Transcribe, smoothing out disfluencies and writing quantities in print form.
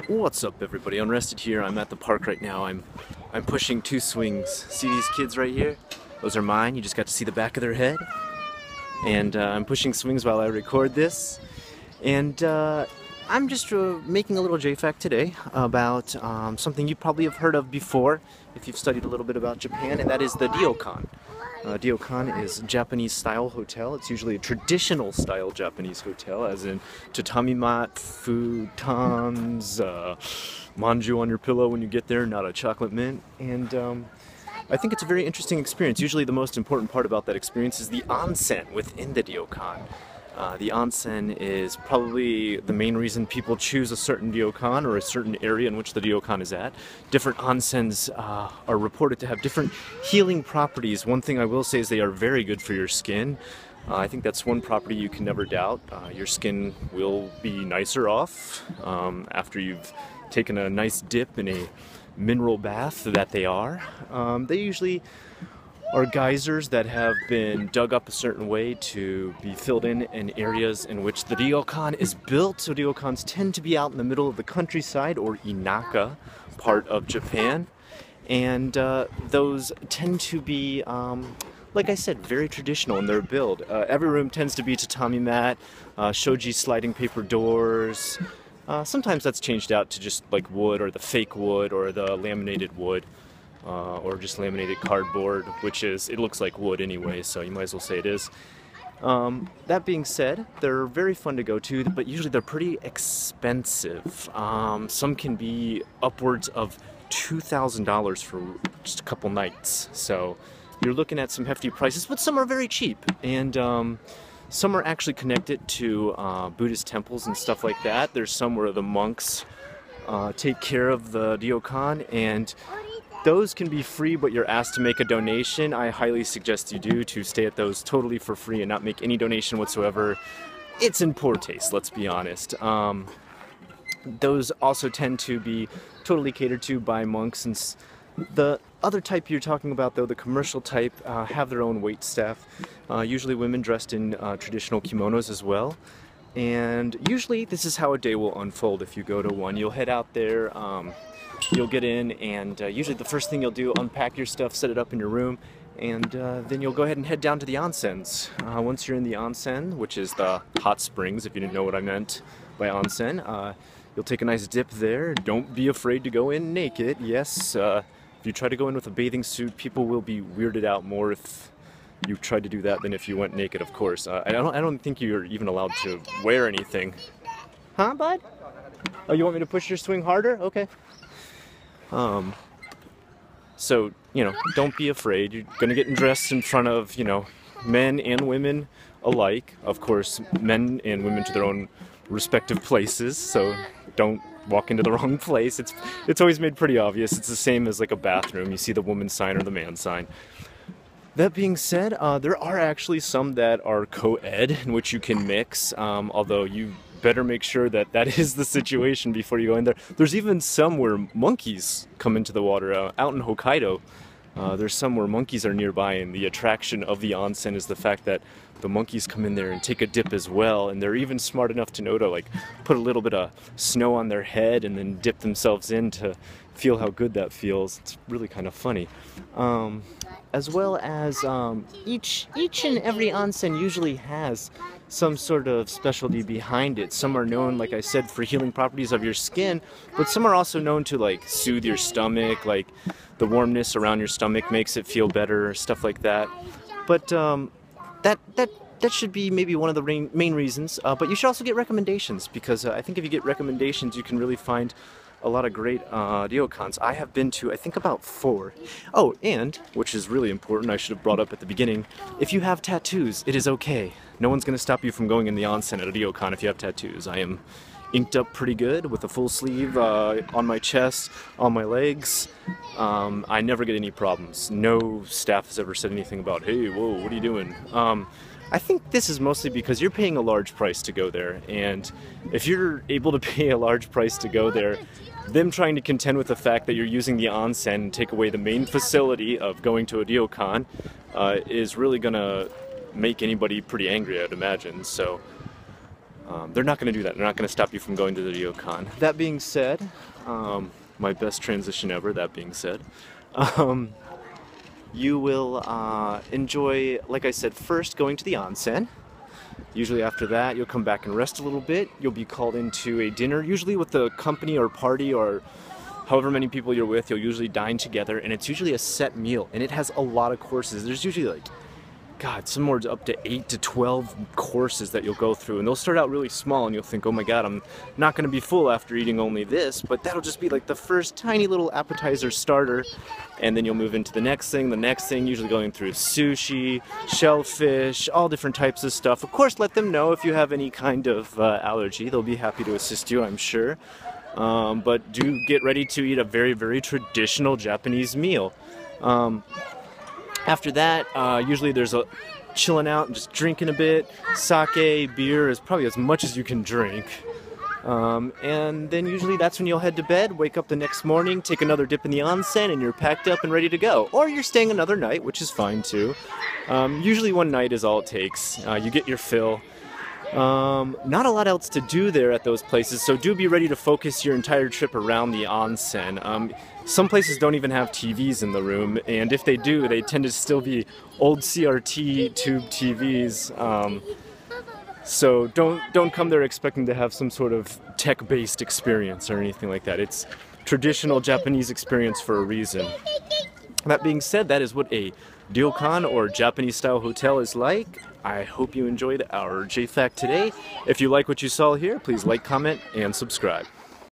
What's up, everybody? Unrested here. I'm at the park right now. I'm pushing two swings. See these kids right here? Those are mine. You just got to see the back of their head. And I'm pushing swings while I record this. And I'm just making a little JFAQ today about something you probably have heard of before if you've studied a little bit about Japan, and that is the ryokan. Ryokan is a Japanese-style hotel. It's usually a traditional-style Japanese hotel, as in tatami mat, futons, manju on your pillow when you get there, not a chocolate mint. And I think it's a very interesting experience. Usually the most important part about that experience is the onsen within the ryokan. The onsen is probably the main reason people choose a certain ryokan or a certain area in which the ryokan is at. Different onsens are reported to have different healing properties. One thing I will say is they are very good for your skin. I think that's one property you can never doubt. Your skin will be nicer off after you've taken a nice dip in a mineral bath that they are. They usually are geysers that have been dug up a certain way to be filled in areas in which the ryokan is built. So ryokans tend to be out in the middle of the countryside or inaka part of Japan, and those tend to be, like I said, very traditional in their build. Every room tends to be tatami mat, shoji sliding paper doors. Sometimes that's changed out to just like wood or the fake wood or the laminated wood. Or just laminated cardboard, which is, it looks like wood anyway, so you might as well say it is. That being said, they're very fun to go to, but usually they're pretty expensive. Some can be upwards of $2,000 for just a couple nights, so you're looking at some hefty prices, but some are very cheap, and some are actually connected to Buddhist temples and stuff like that. There's some where the monks take care of the ryokan, and those can be free, but you're asked to make a donation. I highly suggest you do, to stay at those totally for free and not make any donation whatsoever. It's in poor taste, let's be honest. Those also tend to be totally catered to by monks. And the other type you're talking about, though, the commercial type, have their own wait staff. Usually women dressed in traditional kimonos as well. And usually this is how a day will unfold if you go to one. You'll head out there. You'll get in, and usually the first thing you'll do, unpack your stuff, set it up in your room, and then you'll go ahead and head down to the onsens. Once you're in the onsen, which is the hot springs, if you didn't know what I meant by onsen, you'll take a nice dip there. Don't be afraid to go in naked. Yes, if you try to go in with a bathing suit, people will be weirded out more if you tried to do that than if you went naked, of course. I don't think you're even allowed to wear anything. Huh, bud? Oh, you want me to push your swing harder? Okay. So, you know, don't be afraid. You're gonna get dressed in front of, you know, men and women alike. Of course, men and women to their own respective places, so don't walk into the wrong place. It's always made pretty obvious. It's the same as like a bathroom. You see the woman sign or the man sign. That being said, there are actually some that are co-ed in which you can mix, although you better make sure that that is the situation before you go in there. There's even some where monkeys come into the water. Out in Hokkaido, there's some where monkeys are nearby, and the attraction of the onsen is the fact that the monkeys come in there and take a dip as well, and they're even smart enough to know to like put a little bit of snow on their head and then dip themselves in to feel how good that feels. It's really kind of funny. As well as each and every onsen usually has some sort of specialty behind it. Some are known, like I said, for healing properties of your skin, but some are also known to like soothe your stomach, like the warmness around your stomach makes it feel better, stuff like that. But that should be maybe one of the main reasons. But you should also get recommendations, because I think if you get recommendations, you can really find a lot of great ryokans. I have been to, I think, about 4. Oh, and, which is really important, I should have brought up at the beginning, if you have tattoos, it is okay. No one's going to stop you from going in the onsen at a ryokan if you have tattoos. I am inked up pretty good with a full sleeve on my chest, on my legs. I never get any problems. No staff has ever said anything about, hey, whoa, what are you doing? I think this is mostly because you're paying a large price to go there, and if you're able to pay a large price to go there, them trying to contend with the fact that you're using the onsen and take away the main facility of going to a ryokan is really gonna make anybody pretty angry, I'd imagine. So they're not going to do that. They're not going to stop you from going to the ryokan. That being said, my best transition ever, that being said, you will enjoy, like I said, first going to the onsen. Usually after that, you'll come back and rest a little bit. You'll be called into a dinner, usually with a company or party or however many people you're with. You'll usually dine together, and it's usually a set meal, and it has a lot of courses. There's usually like, God, somewhere up to 8 to 12 courses that you'll go through, and they'll start out really small, and you'll think, oh my God, I'm not going to be full after eating only this, but that'll just be like the first tiny little appetizer starter, and then you'll move into the next thing, usually going through sushi, shellfish, all different types of stuff. Of course, let them know if you have any kind of allergy. They'll be happy to assist you, I'm sure. But do get ready to eat a very, very traditional Japanese meal. After that, usually there's a chilling out and just drinking a bit. Sake, beer is probably as much as you can drink. And then usually that's when you'll head to bed, wake up the next morning, take another dip in the onsen, and you're packed up and ready to go. Or you're staying another night, which is fine too. Usually one night is all it takes. You get your fill. Not a lot else to do there at those places, so do be ready to focus your entire trip around the onsen. Some places don't even have TVs in the room, and if they do, they tend to still be old CRT tube TVs. So don't come there expecting to have some sort of tech-based experience or anything like that. It's traditional Japanese experience for a reason. That being said, that is what a ryokan or Japanese-style hotel is like. I hope you enjoyed our JFAQ today. If you like what you saw here, please like, comment, and subscribe.